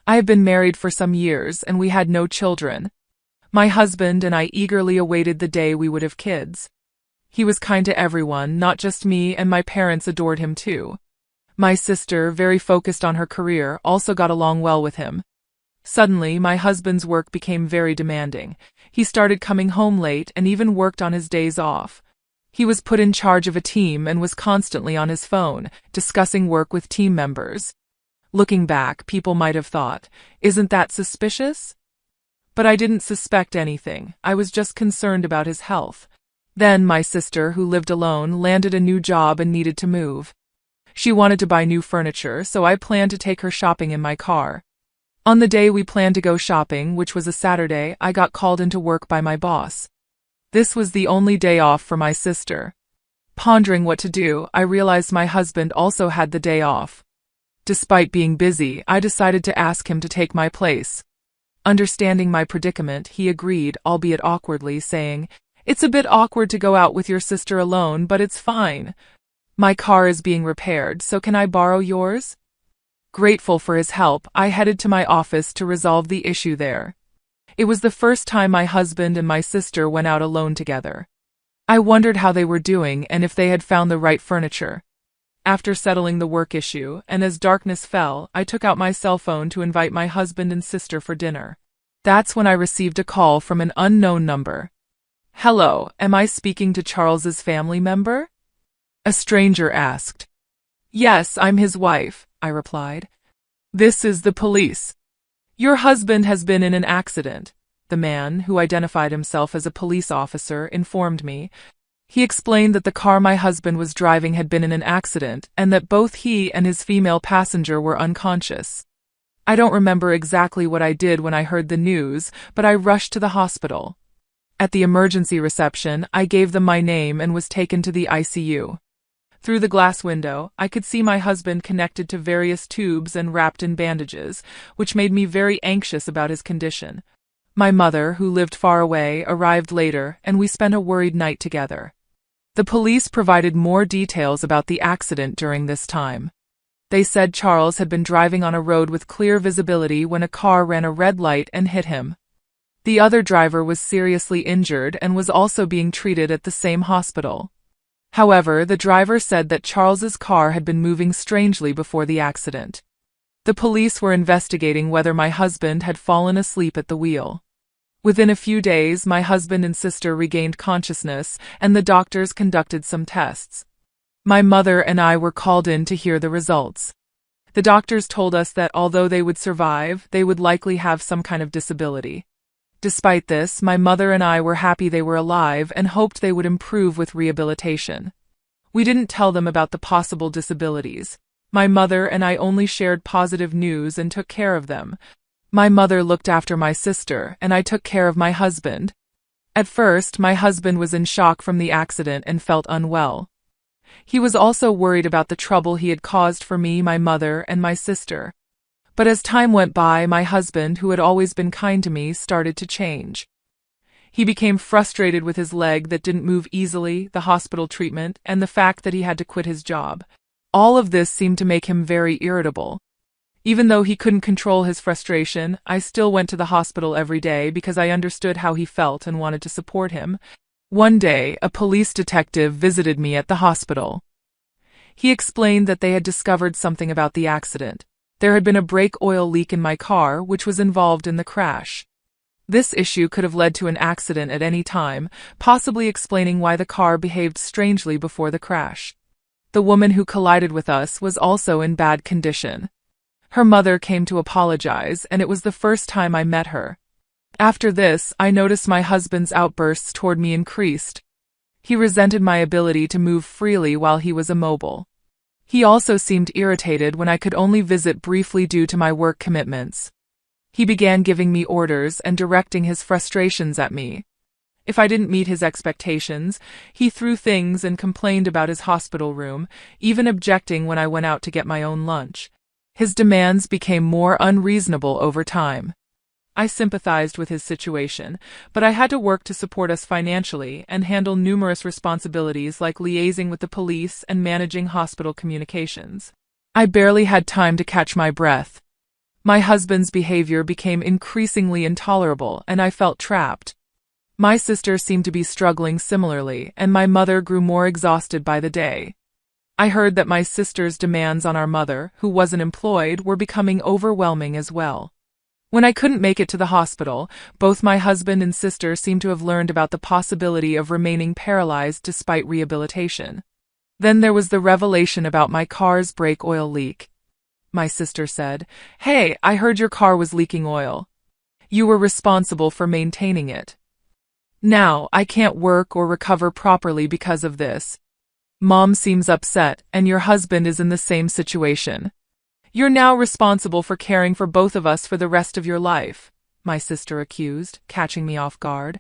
I have been married for some years and we had no children. My husband and I eagerly awaited the day we would have kids. He was kind to everyone, not just me, and my parents adored him too. My sister, very focused on her career, also got along well with him. Suddenly, my husband's work became very demanding. He started coming home late and even worked on his days off. He was put in charge of a team and was constantly on his phone, discussing work with team members. Looking back, people might have thought, "Isn't that suspicious?" But I didn't suspect anything. I was just concerned about his health. Then my sister, who lived alone, landed a new job and needed to move. She wanted to buy new furniture, so I planned to take her shopping in my car. On the day we planned to go shopping, which was a Saturday, I got called into work by my boss. This was the only day off for my sister. Pondering what to do, I realized my husband also had the day off. Despite being busy, I decided to ask him to take my place. Understanding my predicament, he agreed, albeit awkwardly, saying, "It's a bit awkward to go out with your sister alone, but it's fine. My car is being repaired, so can I borrow yours?" Grateful for his help, I headed to my office to resolve the issue there. It was the first time my husband and my sister went out alone together. I wondered how they were doing and if they had found the right furniture. After settling the work issue, and as darkness fell, I took out my cell phone to invite my husband and sister for dinner. That's when I received a call from an unknown number. "Hello, am I speaking to Charles's family member?" A stranger asked. "Yes, I'm his wife," I replied. "This is the police. Your husband has been in an accident," the man, who identified himself as a police officer, informed me. He explained that the car my husband was driving had been in an accident and that both he and his female passenger were unconscious. I don't remember exactly what I did when I heard the news, but I rushed to the hospital. At the emergency reception, I gave them my name and was taken to the ICU. Through the glass window, I could see my husband connected to various tubes and wrapped in bandages, which made me very anxious about his condition. My mother, who lived far away, arrived later, and we spent a worried night together. The police provided more details about the accident during this time. They said Charles had been driving on a road with clear visibility when a car ran a red light and hit him. The other driver was seriously injured and was also being treated at the same hospital. However, the driver said that Charles's car had been moving strangely before the accident. The police were investigating whether my husband had fallen asleep at the wheel. Within a few days, my husband and sister regained consciousness, and the doctors conducted some tests. My mother and I were called in to hear the results. The doctors told us that although they would survive, they would likely have some kind of disability. Despite this, my mother and I were happy they were alive and hoped they would improve with rehabilitation. We didn't tell them about the possible disabilities. My mother and I only shared positive news and took care of them. My mother looked after my sister, and I took care of my husband. At first, my husband was in shock from the accident and felt unwell. He was also worried about the trouble he had caused for me, my mother, and my sister. But as time went by, my husband, who had always been kind to me, started to change. He became frustrated with his leg that didn't move easily, the hospital treatment, and the fact that he had to quit his job. All of this seemed to make him very irritable. Even though he couldn't control his frustration, I still went to the hospital every day because I understood how he felt and wanted to support him. One day, a police detective visited me at the hospital. He explained that they had discovered something about the accident. There had been a brake oil leak in my car, which was involved in the crash. This issue could have led to an accident at any time, possibly explaining why the car behaved strangely before the crash. The woman who collided with us was also in bad condition. Her mother came to apologize, and it was the first time I met her. After this, I noticed my husband's outbursts toward me increased. He resented my ability to move freely while he was immobile. He also seemed irritated when I could only visit briefly due to my work commitments. He began giving me orders and directing his frustrations at me. If I didn't meet his expectations, he threw things and complained about his hospital room, even objecting when I went out to get my own lunch. His demands became more unreasonable over time. I sympathized with his situation, but I had to work to support us financially and handle numerous responsibilities like liaising with the police and managing hospital communications. I barely had time to catch my breath. My husband's behavior became increasingly intolerable, and I felt trapped. My sister seemed to be struggling similarly, and my mother grew more exhausted by the day. I heard that my sister's demands on our mother, who wasn't employed, were becoming overwhelming as well. When I couldn't make it to the hospital, both my husband and sister seemed to have learned about the possibility of remaining paralyzed despite rehabilitation. Then there was the revelation about my car's brake oil leak. My sister said, "Hey, I heard your car was leaking oil. You were responsible for maintaining it. Now, I can't work or recover properly because of this. Mom seems upset, and your husband is in the same situation. You're now responsible for caring for both of us for the rest of your life," my sister accused, catching me off guard.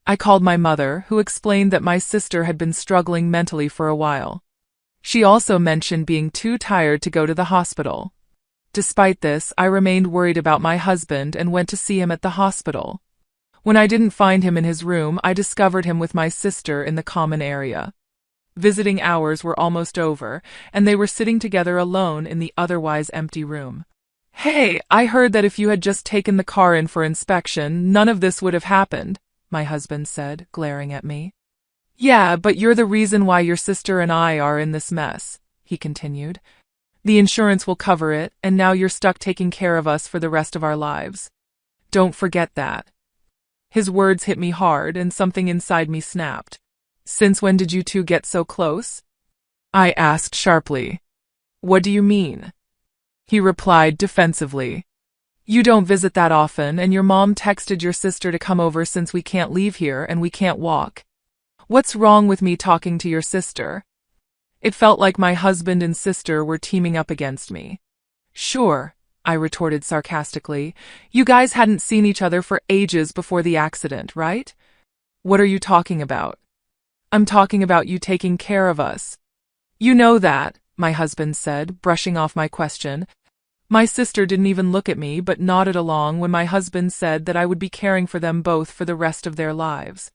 I called my mother, who explained that my sister had been struggling mentally for a while. She also mentioned being too tired to go to the hospital. Despite this, I remained worried about my husband and went to see him at the hospital. When I didn't find him in his room, I discovered him with my sister in the common area. Visiting hours were almost over, and they were sitting together alone in the otherwise empty room. "Hey, I heard that if you had just taken the car in for inspection, none of this would have happened," my husband said, glaring at me. "Yeah, but you're the reason why your sister and I are in this mess," he continued. "The insurance will cover it, and now you're stuck taking care of us for the rest of our lives. Don't forget that." His words hit me hard, and something inside me snapped. "Since when did you two get so close?" I asked sharply. "What do you mean?" He replied defensively. "You don't visit that often, and your mom texted your sister to come over since we can't leave here and we can't walk. What's wrong with me talking to your sister?" It felt like my husband and sister were teaming up against me. "Sure," I retorted sarcastically. "You guys hadn't seen each other for ages before the accident, right? What are you talking about?" "I'm talking about you taking care of us." "You know that," my husband said, brushing off my question. My sister didn't even look at me but nodded along when my husband said that I would be caring for them both for the rest of their lives.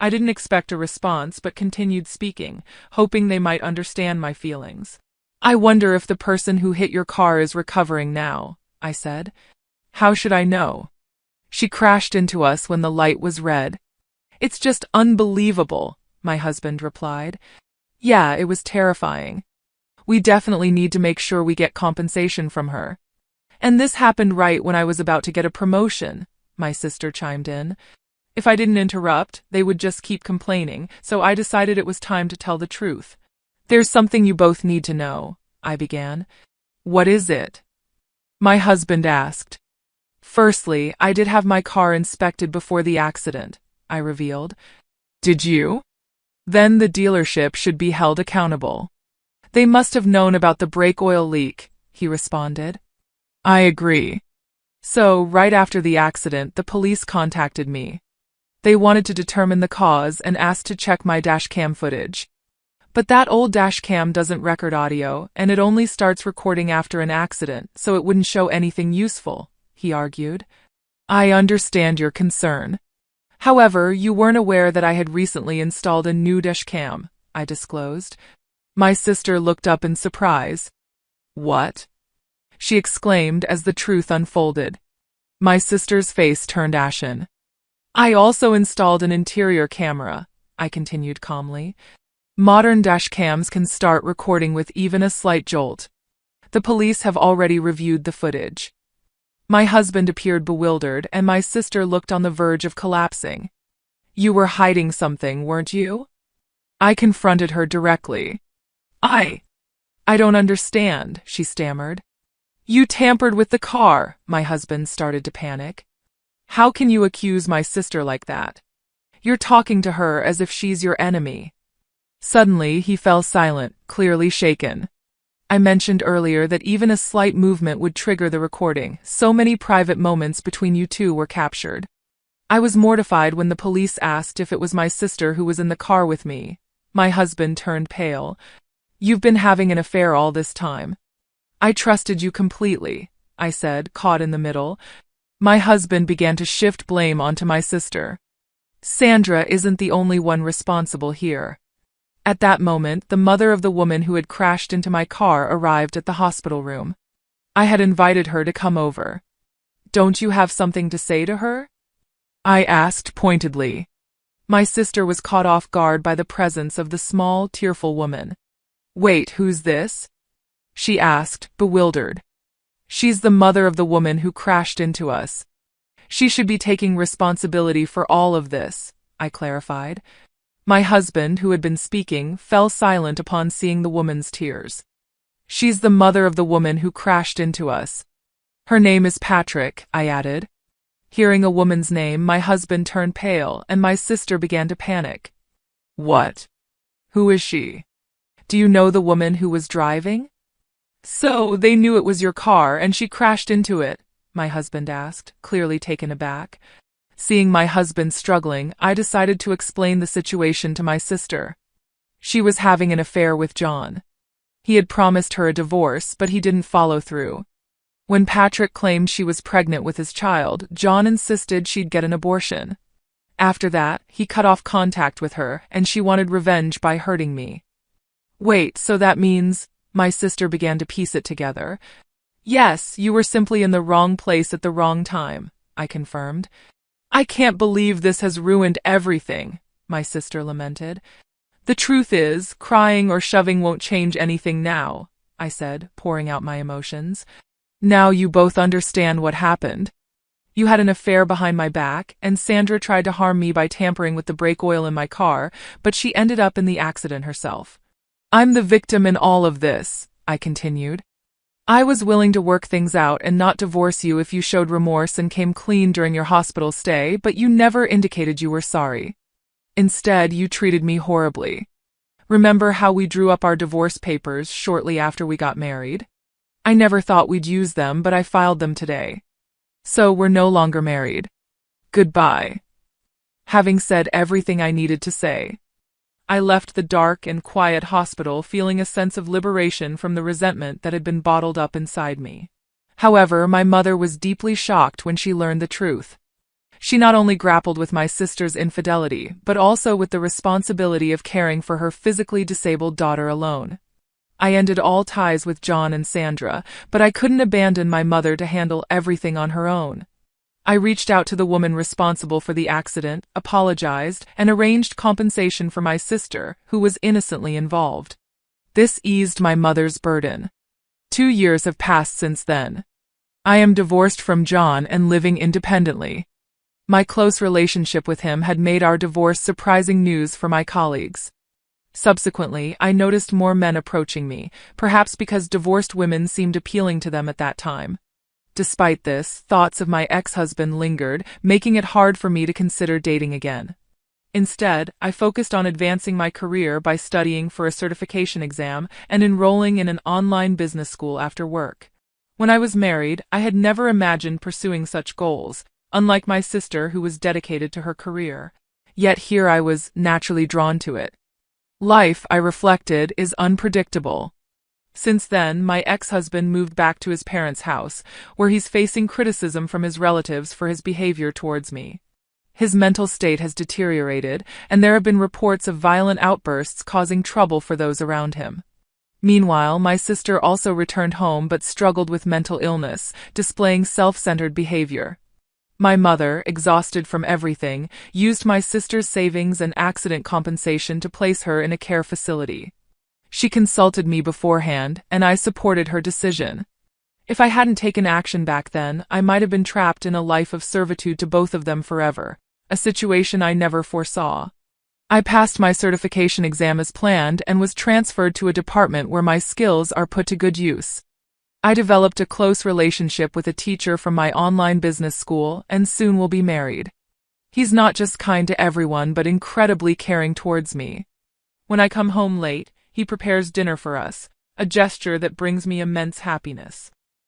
I didn't expect a response but continued speaking, hoping they might understand my feelings. "I wonder if the person who hit your car is recovering now," I said. "How should I know? She crashed into us when the light was red." "It's just unbelievable," my husband replied. "Yeah, it was terrifying. We definitely need to make sure we get compensation from her." "And this happened right when I was about to get a promotion," my sister chimed in. "If I didn't interrupt, they would just keep complaining, so I decided it was time to tell the truth." "There's something you both need to know," I began. "What is it?" my husband asked. "Firstly, I did have my car inspected before the accident," I revealed. "Did you? Then the dealership should be held accountable. They must have known about the brake oil leak," he responded. "I agree." So, right after the accident, the police contacted me. They wanted to determine the cause and asked to check my dashcam footage. "But that old dashcam doesn't record audio, and it only starts recording after an accident, so it wouldn't show anything useful," he argued. "I understand your concern. However, you weren't aware that I had recently installed a new dashcam," I disclosed. My sister looked up in surprise. "What?" she exclaimed as the truth unfolded. My sister's face turned ashen. "I also installed an interior camera," I continued calmly. "Modern dashcams can start recording with even a slight jolt. The police have already reviewed the footage." My husband appeared bewildered, and my sister looked on the verge of collapsing. "You were hiding something, weren't you?" I confronted her directly. I don't understand," she stammered. "You tampered with the car," my husband started to panic. "How can you accuse my sister like that? You're talking to her as if she's your enemy." Suddenly, he fell silent, clearly shaken. I mentioned earlier that even a slight movement would trigger the recording. So many private moments between you two were captured. I was mortified when the police asked if it was my sister who was in the car with me. My husband turned pale. "You've been having an affair all this time." "I trusted you completely," I said, caught in the middle. My husband began to shift blame onto my sister. "Sandra isn't the only one responsible here." At that moment, the mother of the woman who had crashed into my car arrived at the hospital room. I had invited her to come over. Don't you have something to say to her? I asked pointedly. My sister was caught off guard by the presence of the small, tearful woman. Wait, who's this? She asked, bewildered. She's the mother of the woman who crashed into us. She should be taking responsibility for all of this, I clarified. My husband, who had been speaking, fell silent upon seeing the woman's tears. She's the mother of the woman who crashed into us. Her name is Patrick, I added. Hearing a woman's name, my husband turned pale, and my sister began to panic. What? Who is she? Do you know the woman who was driving? So, they knew it was your car, and she crashed into it, my husband asked, clearly taken aback. Seeing my husband struggling, I decided to explain the situation to my sister. She was having an affair with John. He had promised her a divorce, but he didn't follow through. When Patrick claimed she was pregnant with his child, John insisted she'd get an abortion. After that, he cut off contact with her, and she wanted revenge by hurting me. Wait, so that means… My sister began to piece it together. Yes, you were simply in the wrong place at the wrong time, I confirmed. I can't believe this has ruined everything, my sister lamented. The truth is, crying or shoving won't change anything now, I said, pouring out my emotions. Now you both understand what happened. You had an affair behind my back, and Sandra tried to harm me by tampering with the brake oil in my car, but she ended up in the accident herself. I'm the victim in all of this, I continued. I was willing to work things out and not divorce you if you showed remorse and came clean during your hospital stay, but you never indicated you were sorry. Instead, you treated me horribly. Remember how we drew up our divorce papers shortly after we got married? I never thought we'd use them, but I filed them today. So we're no longer married. Goodbye. Having said everything I needed to say, I left the dark and quiet hospital feeling a sense of liberation from the resentment that had been bottled up inside me. However, my mother was deeply shocked when she learned the truth. She not only grappled with my sister's infidelity, but also with the responsibility of caring for her physically disabled daughter alone. I ended all ties with John and Sandra, but I couldn't abandon my mother to handle everything on her own. I reached out to the woman responsible for the accident, apologized, and arranged compensation for my sister, who was innocently involved. This eased my mother's burden. 2 years have passed since then. I am divorced from John and living independently. My close relationship with him had made our divorce surprising news for my colleagues. Subsequently, I noticed more men approaching me, perhaps because divorced women seemed appealing to them at that time. Despite this, thoughts of my ex-husband lingered, making it hard for me to consider dating again. Instead, I focused on advancing my career by studying for a certification exam and enrolling in an online business school after work. When I was married, I had never imagined pursuing such goals, unlike my sister who was dedicated to her career. Yet here I was, naturally drawn to it. Life, I reflected, is unpredictable. Since then, my ex-husband moved back to his parents' house, where he's facing criticism from his relatives for his behavior towards me. His mental state has deteriorated, and there have been reports of violent outbursts causing trouble for those around him. Meanwhile, my sister also returned home but struggled with mental illness, displaying self-centered behavior. My mother, exhausted from everything, used my sister's savings and accident compensation to place her in a care facility. She consulted me beforehand, and I supported her decision. If I hadn't taken action back then, I might have been trapped in a life of servitude to both of them forever, a situation I never foresaw. I passed my certification exam as planned and was transferred to a department where my skills are put to good use. I developed a close relationship with a teacher from my online business school and soon will be married. He's not just kind to everyone but incredibly caring towards me. When I come home late, he prepares dinner for us, a gesture that brings me immense happiness.